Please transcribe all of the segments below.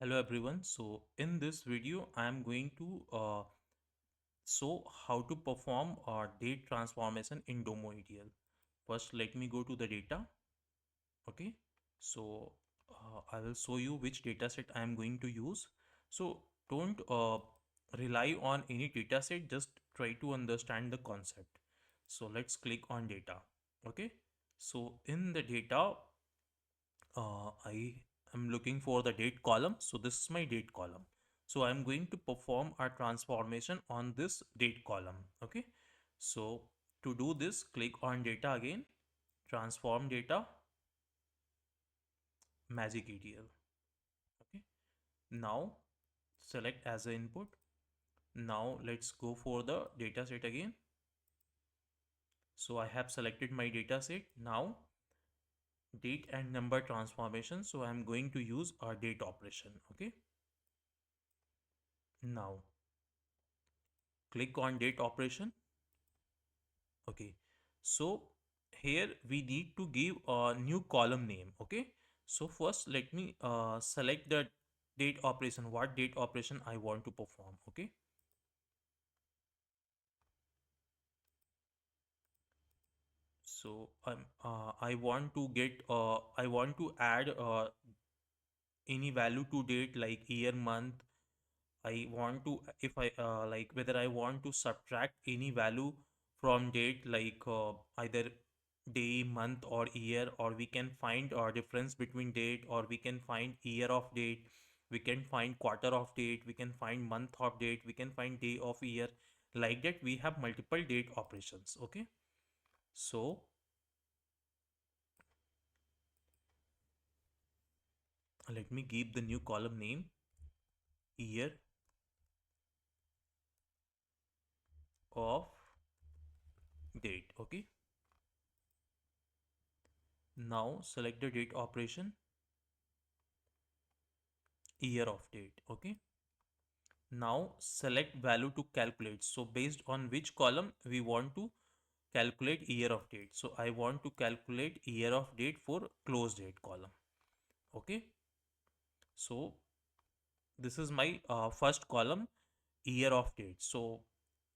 Hello everyone. So in this video, I am going to show how to perform date transformation in DOMO ETL. First, let me go to the data. Okay. So I will show you which data set I am going to use. So don't rely on any data set. Just try to understand the concept. So let's click on data. Okay. So in the data, I am looking for the date column. So this is my date column. So I'm going to perform a transformation on this date column. Okay. So to do this, click on data again, transform data, magic ETL. Okay. Now select as an input. Now let's go for the data set again. So I have selected my data set. Now date and number transformation. So I'm going to use a date operation. Okay. Now click on date operation. Okay, so here we need to give a new column name. Okay, so first let me select the date operation, what date operation I want to perform. Okay, so I want to get I want to add any value to date like year, month. I want to, if I like whether I want to subtract any value from date like either day, month or year, or we can find a difference between date, or we can find year of date, we can find quarter of date, we can find month of date, we can find day of year. Like that we have multiple date operations. Okay, so let me give the new column name year of date. Okay, now select the date operation, year of date. Okay, now select value to calculate. So based on which column we want to calculate year of date. So I want to calculate year of date for close date column. Okay, so this is my first column, year of date. So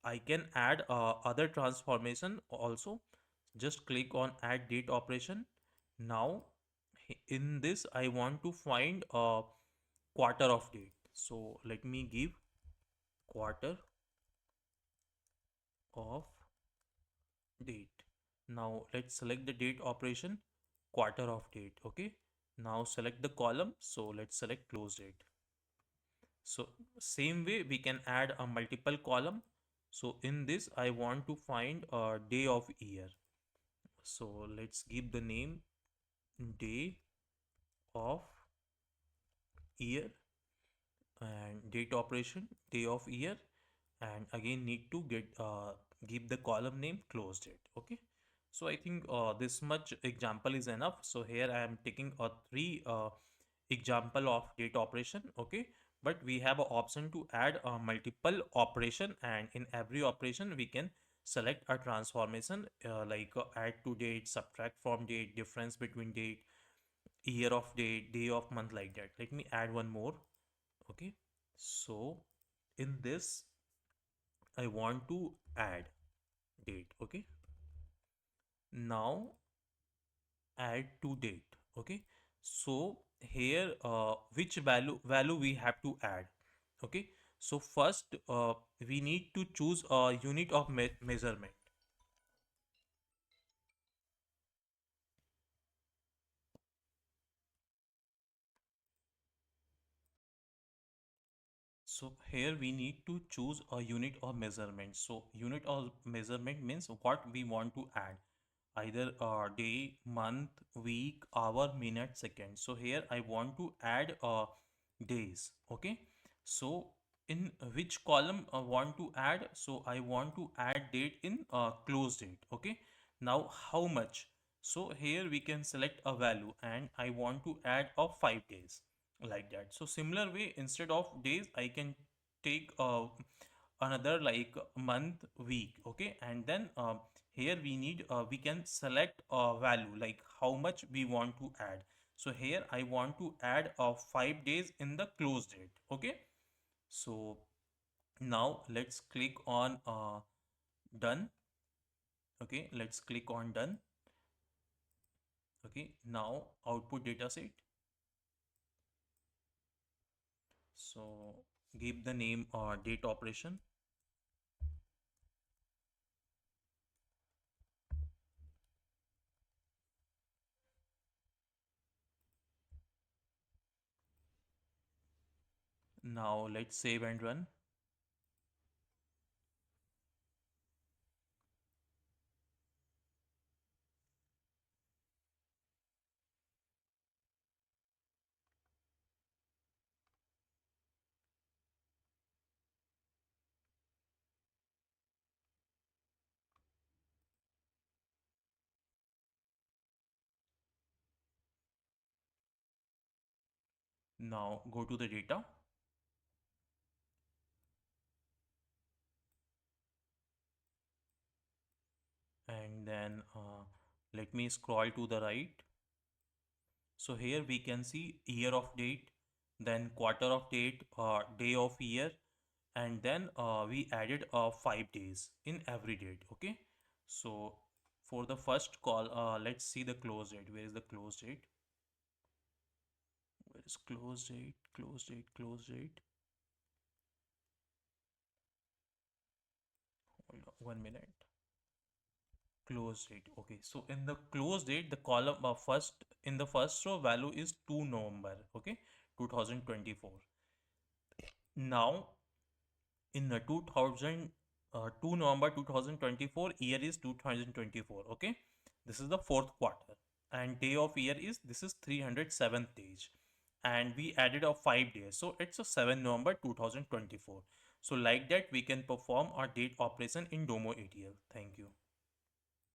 I can add other transformation also. Just click on add date operation. Now in this I want to find a quarter of date. So let me give quarter of date. Now let's select the date operation, quarter of date. Okay, now select the column. So let's select close date. So same way we can add a multiple column. So in this I want to find a day of year. So let's give the name day of year, and date operation, day of year, and again need to get give the column name close date. Okay, so I think this much example is enough. So here I am taking a three example of date operation. Okay, but we have an option to add a multiple operation, and in every operation we can select a transformation like add to date, subtract from date, difference between date, year of date, day of month, like that. Let me add one more. Okay, so in this I want to add date. Okay, now add to date. Okay, so here which value we have to add. Okay, so first we need to choose a unit of measurement. So here we need to choose a unit of measurement. So unit of measurement means what we want to add, either day, month, week, hour, minute, second. So here I want to add days. Okay, so in which column I want to add? So I want to add date in close date. Okay, now how much? So here we can select a value, and I want to add of 5 days, like that. So similar way, instead of days I can take another like month, week. Okay, and then here we need we can select a value like how much we want to add. So here I want to add 5 days in the close date. Okay. So now let's click on done. Okay, let's click on done. Okay, now output data set. So give the name date operation. Now let's save and run. Now go to the data, and then let me scroll to the right. So here we can see year of date, then quarter of date, day of year, and then we added 5 days in every date. Okay. So for the first call, let's see the close date. Where is the close date? Where is close date? Close date, close date. Hold on 1 minute. Close date. Okay, so in the close date, the column first in the first row value is 2 November. Okay, 2024. Now in the 2000 2 November 2024, year is 2024. Okay, this is the fourth quarter, and day of year is this is 307th days, and we added a 5 days, so it's a 7 November 2024. So like that we can perform our date operation in DOMO ETL. Thank you.